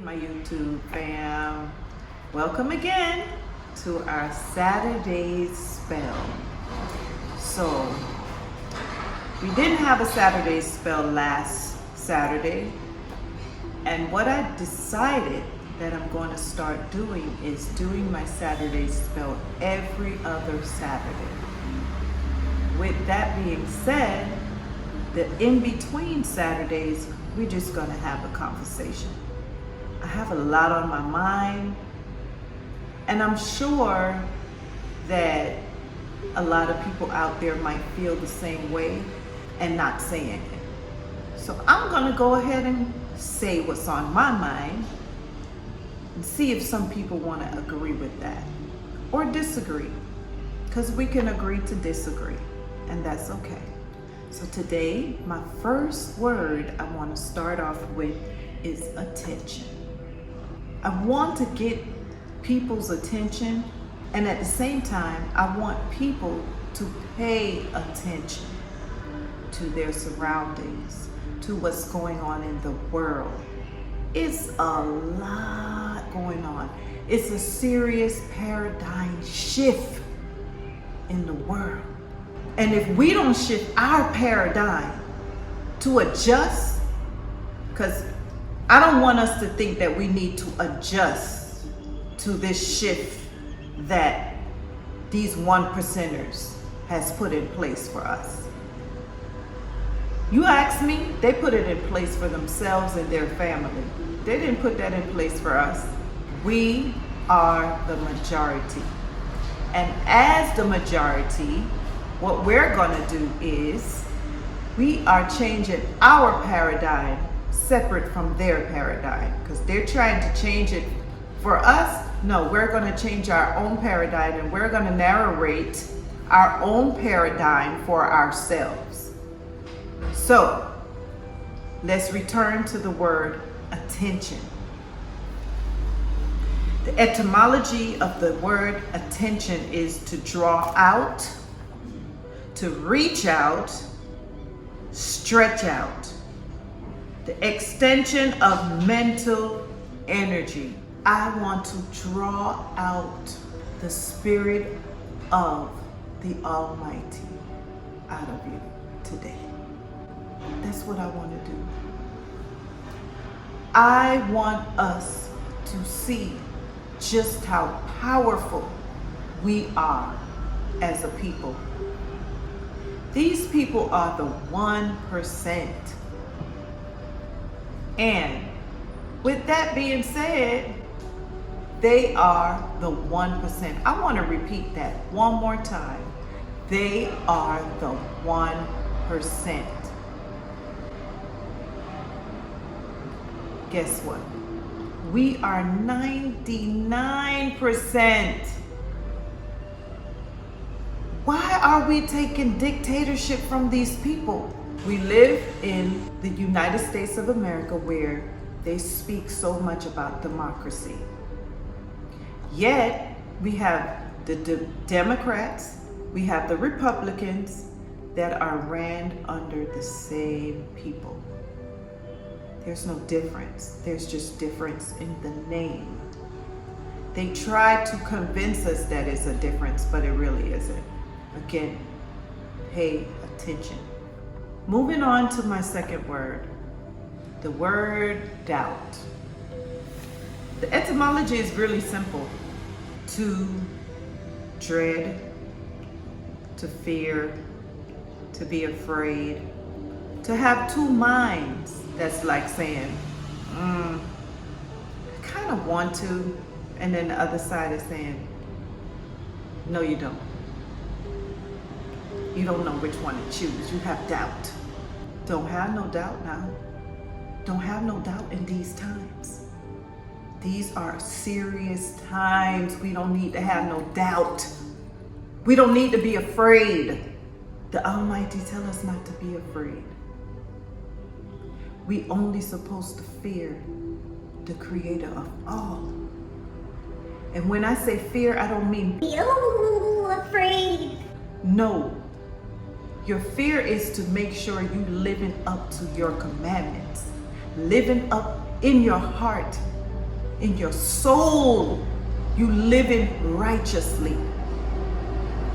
My YouTube fam, welcome again to our Saturday spell. So we didn't have a Saturday spell last Saturday, and what I decided that I'm going to start doing is doing my Saturday spell every other Saturday. With that being said, the in-between Saturdays, we're just going to have a conversation. I have a lot on my mind, and I'm sure that a lot of people out there might feel the same way and not saying it. So I'm going to go ahead and say what's on my mind and see if some people want to agree with that or disagree, because we can agree to disagree, and that's okay. So today, my first word I want to start off with is attention. I want to get people's attention, and at the same time, I want people to pay attention to their surroundings, to what's going on in the world. It's a lot going on. It's a serious paradigm shift in the world. And if we don't shift our paradigm to adjust, because I don't want us to think that we need to adjust to this shift that these 1%ers has put in place for us. You ask me, they put it in place for themselves and their family. They didn't put that in place for us. We are the majority. And as the majority, what we're gonna do is we are changing our paradigm separate from their paradigm, because they're trying to change it for us. No, we're going to change our own paradigm, and we're going to narrate our own paradigm for ourselves. So let's return to the word attention. The etymology of the word attention is to draw out, to reach out, stretch out. The extension of mental energy. I want to draw out the spirit of the Almighty out of you today. That's what I want to do. I want us to see just how powerful we are as a people. These people are the 1%. And with that being said, they are the 1%. I want to repeat that one more time. They are the 1%. Guess what? We are 99%. Why are we taking dictatorship from these people? We live in the United States of America, where they speak so much about democracy. Yet, we have the Democrats, we have the Republicans that are ran under the same people. There's no difference. There's just difference in the name. They try to convince us that it's a difference, but it really isn't. Again, pay attention. Moving on to my second word, the word doubt. The etymology is really simple. To dread, to fear, to be afraid, to have two minds. That's like saying, I kind of want to, and then the other side is saying, no, you don't. You don't know which one to choose. You have doubt. Don't have no doubt now. Don't have no doubt in these times. These are serious times. We don't need to have no doubt. We don't need to be afraid. The Almighty tell us not to be afraid. We only supposed to fear the Creator of all. And when I say fear, I don't mean afraid. No. Your fear is to make sure you living up to your commandments, living up in your heart in your soul, you living righteously.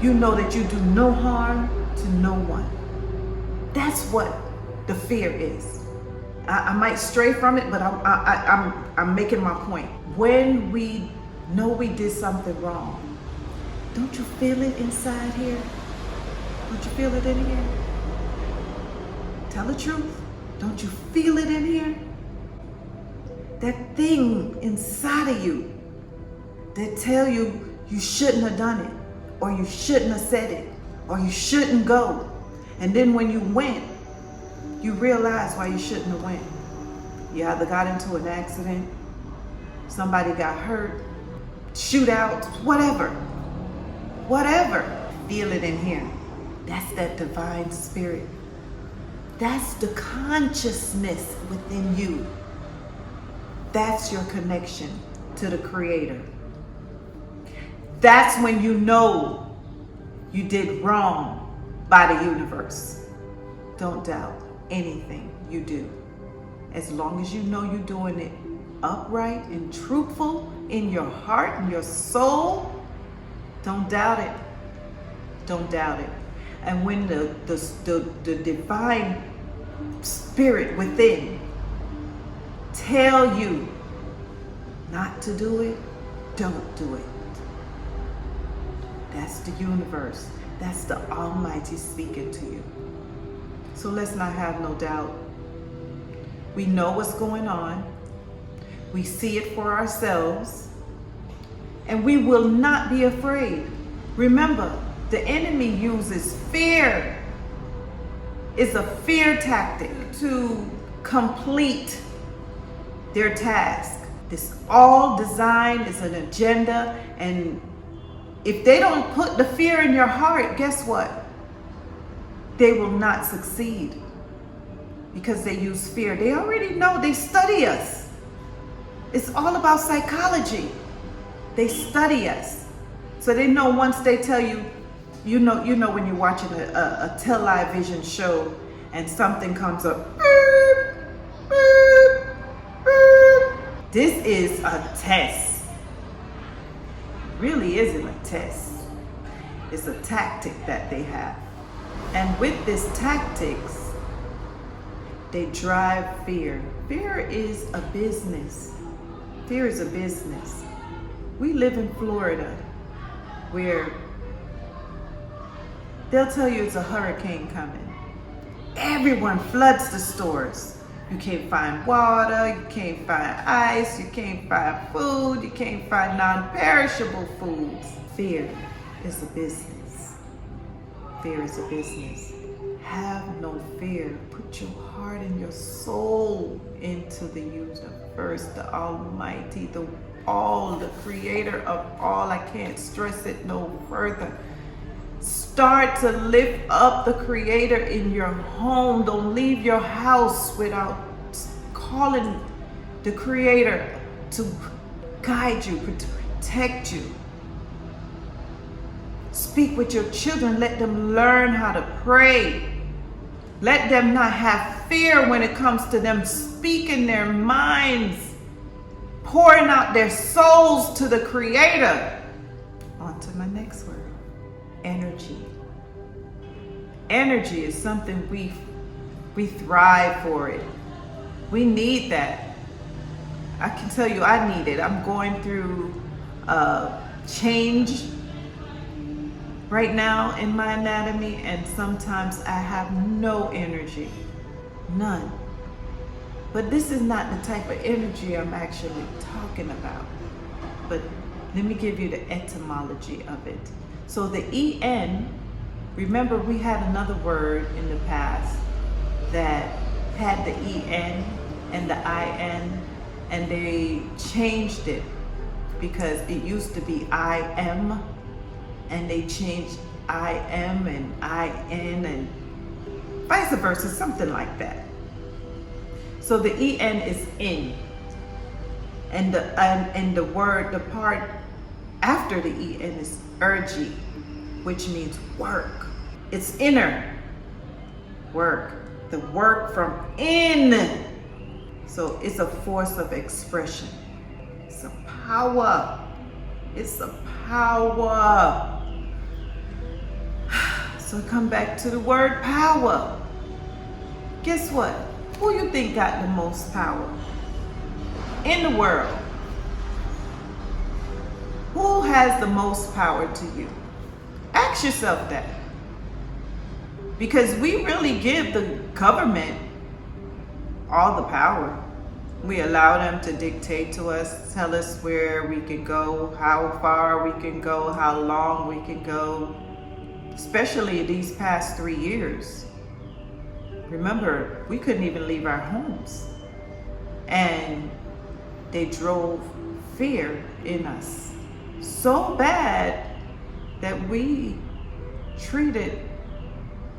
You know that you do no harm to no one. That's what the fear is. I might stray from it, but I'm making my point. When we know we did something wrong, don't you feel it inside here? Don't you feel it in here? Tell the truth. Don't you feel it in here? That thing inside of you that tell you you shouldn't have done it, or you shouldn't have said it, or you shouldn't go. And then when you went, you realize why you shouldn't have went. You either got into an accident, somebody got hurt, shootout, whatever. Feel it in here. That's that divine spirit. That's the consciousness within you. That's your connection to the Creator. That's when you know you did wrong by the universe. Don't doubt anything you do. As long as you know you're doing it upright and truthful in your heart and your soul, don't doubt it. Don't doubt it. And when the divine spirit within tell you not to do it, don't do it. That's the universe. That's the Almighty speaking to you. So let's not have no doubt. We know what's going on. We see it for ourselves. And we will not be afraid. Remember, the enemy uses fear. It's a fear tactic to complete their task. This all designed is an agenda, and if they don't put the fear in your heart, guess what? They will not succeed because they use fear. They already know, they study us. It's all about psychology. They study us. So they know once they tell you, you know when you're watching a television show and something comes up, this is a test. It really isn't a test. It's a tactic that they have. And with this tactics, they drive fear. Fear is a business. Fear is a business. We live in Florida, where they'll tell you it's a hurricane coming. Everyone floods the stores. You can't find water, you can't find ice, you can't find food, you can't find non-perishable foods. Fear is a business. Fear is a business. Have no fear. Put your heart and your soul into the universe, the Almighty, the Creator of all. I can't stress it no further. Start to lift up the Creator in your home. Don't leave your house without calling the Creator to guide you, to protect you. Speak with your children. Let them learn how to pray. Let them not have fear when it comes to them speaking their minds, pouring out their souls to the Creator. On to my next word. Energy. Energy is something we thrive for it. We need that. I can tell you I need it. I'm going through change right now in my anatomy, and sometimes I have no energy. None. But this is not the type of energy I'm actually talking about. But let me give you the etymology of it. So the EN, remember we had another word in the past that had the EN and the IN, and they changed it because it used to be IM, and they changed IM and IN and vice versa, something like that. So the EN is in, and the word, the part after the EN is ergi, which means work. It's inner work, the work from in. So it's a force of expression. It's a power. It's a power. So come back to the word power. Guess what? Who you think got the most power in the world? Who has the most power to you? Ask yourself that. Because we really give the government all the power. We allow them to dictate to us, tell us where we can go, how far we can go, how long we can go, especially these past 3 years. Remember, we couldn't even leave our homes. And they drove fear in us so bad that we treated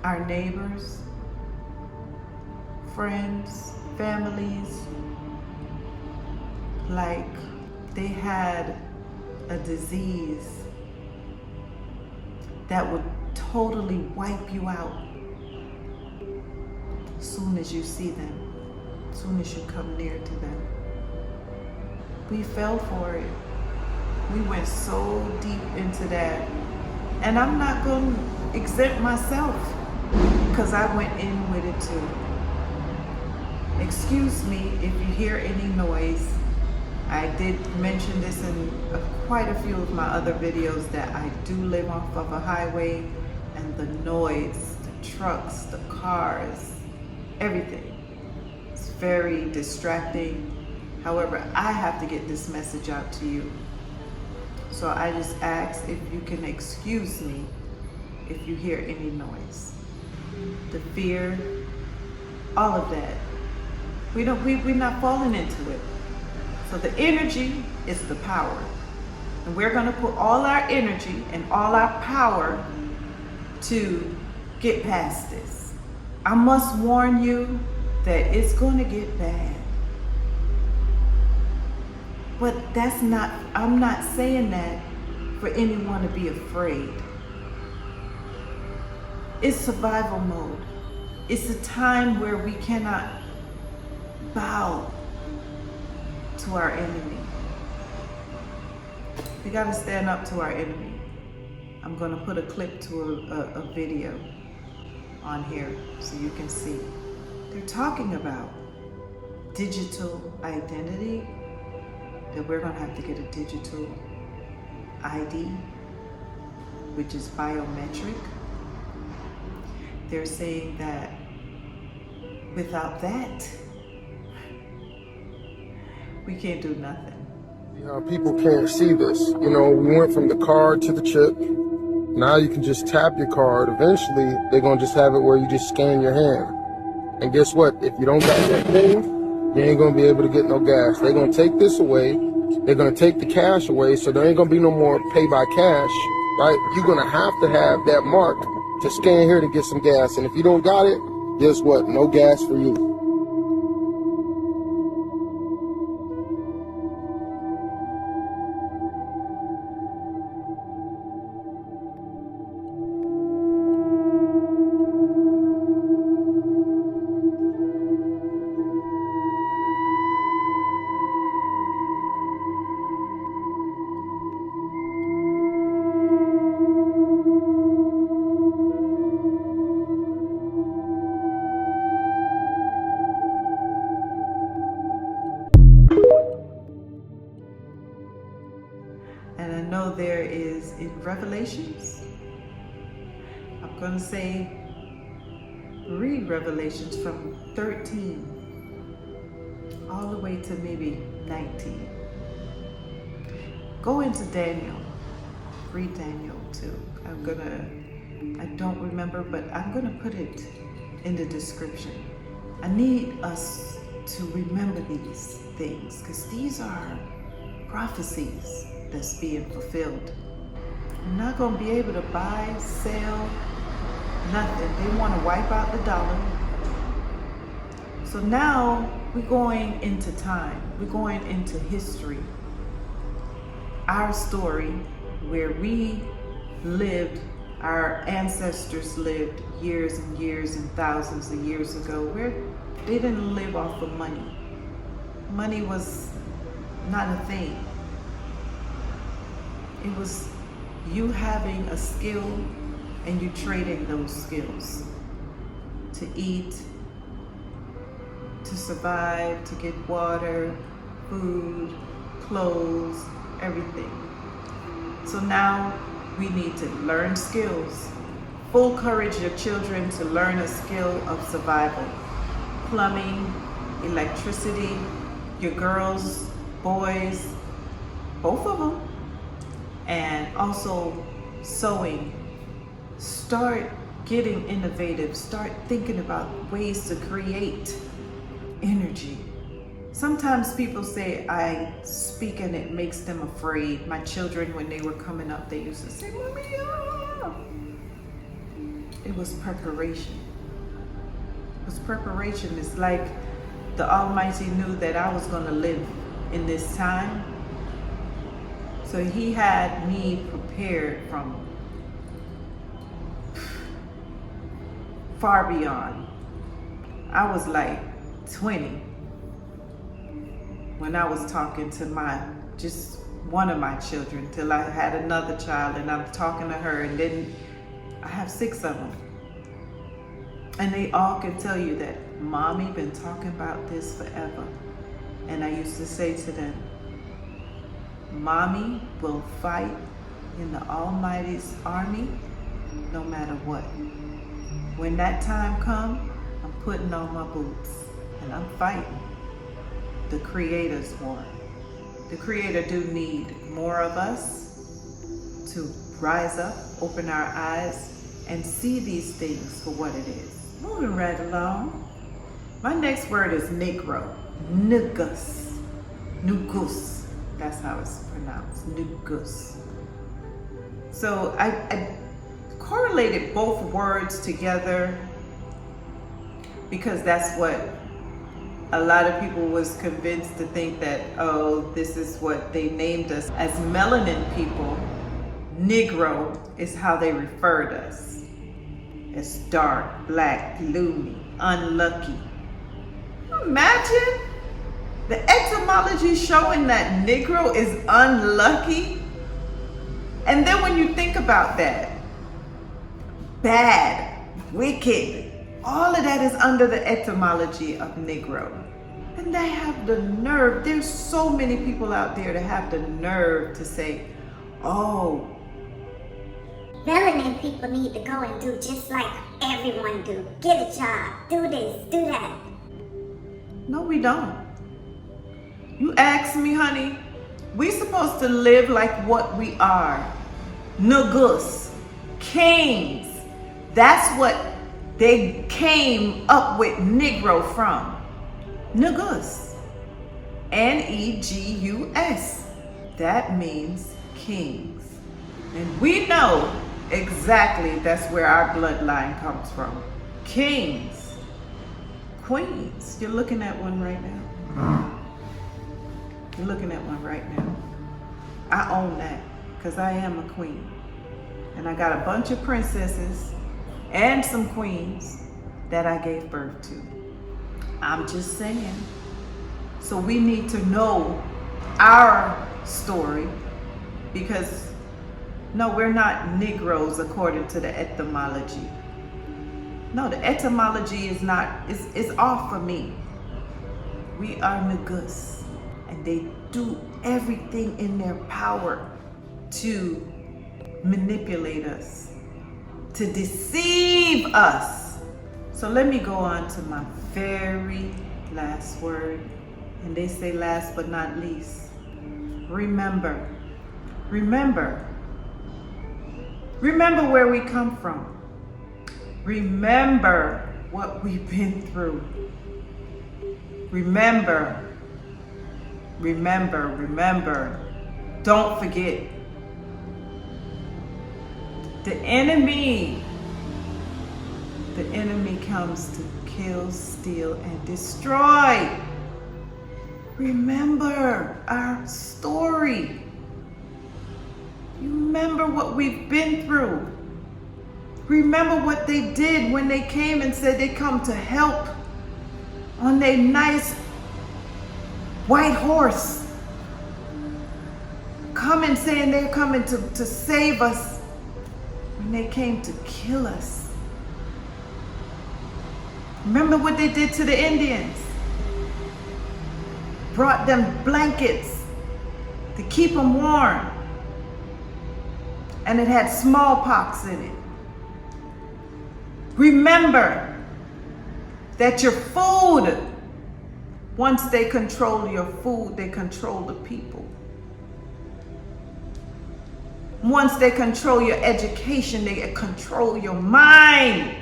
our neighbors, friends, families, like they had a disease that would totally wipe you out as soon as you see them, as soon as you come near to them. We fell for it. We went so deep into that. And I'm not going to exempt myself because I went in with it too. Excuse me if you hear any noise. I did mention this in quite a few of my other videos that I do live off of a highway, and the noise, the trucks, the cars, everything. It's very distracting. However, I have to get this message out to you. So I just ask if you can excuse me if you hear any noise. The fear, all of that. We're not falling into it. So the energy is the power. And we're going to put all our energy and all our power to get past this. I must warn you that it's going to get bad. But I'm not saying that for anyone to be afraid. It's survival mode. It's a time where we cannot bow to our enemy. We got to stand up to our enemy. I'm going to put a clip to a video on here so you can see. They're talking about digital identity, that we're going to have to get a digital ID, which is biometric. They're saying that without that, we can't do nothing. People can't see this. We went from the card to the chip. Now you can just tap your card. Eventually, they're going to just have it where you just scan your hand. And guess what? If you don't got that thing, you ain't going to be able to get no gas. They're going to take this away. They're going to take the cash away, so there ain't going to be no more pay by cash, right? You're going to have that mark to scan here to get some gas. And if you don't got it, guess what? No gas for you. And I know there is in Revelations, I'm going to say, read Revelations from 13 all the way to maybe 19. Go into Daniel, read Daniel too. I don't remember, but I'm going to put it in the description. I need us to remember these things because these are prophecies that's being fulfilled. You're not going to be able to buy, sell, nothing. They want to wipe out the dollar. So now we're going into time. We're going into history. Our story where we lived, our ancestors lived years and years and thousands of years ago, where they didn't live off of money. Money was not a thing. It was you having a skill and you trading those skills to eat, to survive, to get water, food, clothes, everything. So now we need to learn skills. Full courage your children to learn a skill of survival. Plumbing, electricity, your girls, boys, both of them. And also sewing. Start getting innovative. Start thinking about ways to create energy. Sometimes people say I speak and it makes them afraid. My children, when they were coming up, they used to say, Mommy, ah. It was preparation. It was preparation. It's like the Almighty knew that I was going to live in this time. So he had me prepared from far beyond. I was like 20 when I was talking to just one of my children, till I had another child and I'm talking to her, and then I have 6 of them. And they all can tell you that Mommy been talking about this forever. And I used to say to them, Mommy will fight in the Almighty's army no matter what. When that time comes, I'm putting on my boots and I'm fighting the Creator's war. The Creator do need more of us to rise up, open our eyes, and see these things for what it is. Moving right along. My next word is Negro. Nugus. Nugus. That's how it's pronounced. Nugus. So I correlated both words together because that's what a lot of people was convinced to think that, oh, this is what they named us. As melanin people, Negro is how they referred us. As dark, black, gloomy, unlucky. Imagine the etymology showing that Negro is unlucky. And then when you think about that, bad, wicked, all of that is under the etymology of Negro. And they have the nerve. There's so many people out there that have the nerve to say, oh, melanin people need to go and do just like everyone do. Get a job, do this, do that. no, we don't. You ask me, honey, we supposed to live like what we are. Nugus, kings. That's what they came up with Negro from. Nugus. Negus. That means kings. And we know exactly that's where our bloodline comes from. Kings. Queens. You're looking at one right now. You're looking at one right now. I own that because I am a queen. And I got a bunch of princesses and some queens that I gave birth to. I'm just saying. So we need to know our story because, no, we're not Negroes according to the etymology. No, the etymology is not, is off for me. We are Negus, and they do everything in their power to manipulate us, to deceive us. So let me go on to my very last word. And they say last but not least, remember. Remember. Remember where we come from. Remember what we've been through. Remember. Remember, remember. Don't forget. The enemy comes to kill, steal, and destroy. Remember our story. Remember what we've been through. Remember what they did when they came and said they come to help on their nice white horse. coming, saying they're coming to save us, when they came to kill us. Remember what they did to the Indians? Brought them blankets to keep them warm. And it had smallpox in it. Remember that your food, once they control your food, they control the people. Once they control your education, they control your mind.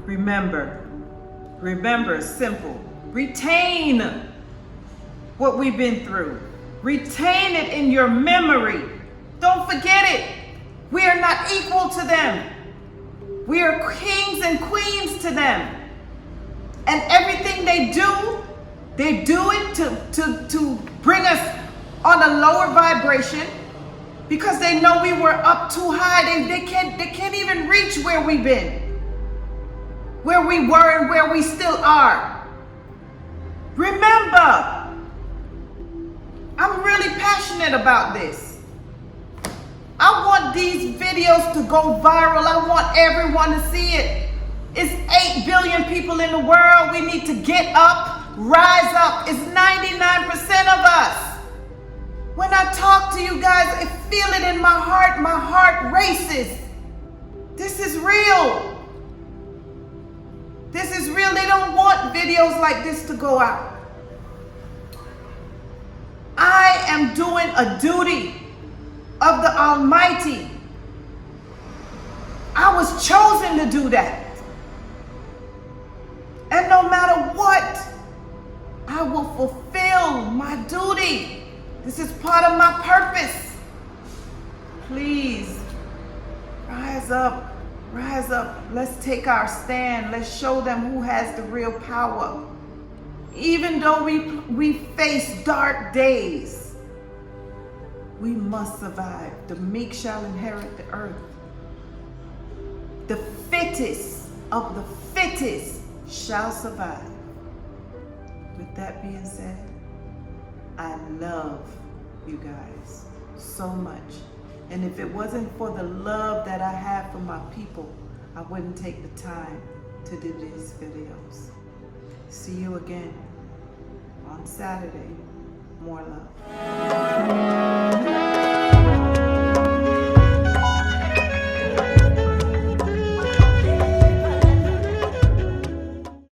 Remember, it's simple. Retain what we've been through. Retain it in your memory. Don't forget it. We are not equal to them. We are kings and queens to them. And everything they do it to bring us on a lower vibration, because they know we were up too high. They can't even reach where we've been, where we were and where we still are. Remember, I'm really passionate about this. I want these videos to go viral. I want everyone to see it. It's 8 billion people in the world. We need to get up. Rise up. It's 99% of us. When I talk to you guys, I feel it in my heart races. This is real. This is real. They don't want videos like this to go out. I am doing a duty of the Almighty. I was chosen to do that. And no matter what, I will fulfill my duty. This is part of my purpose. Please, rise up, rise up. Let's take our stand. Let's show them who has the real power. Even though we face dark days, we must survive. The meek shall inherit the earth. The fittest of the fittest shall survive. With that being said, I love you guys so much. And if it wasn't for the love that I have for my people, I wouldn't take the time to do these videos. See you again on Saturday. More love.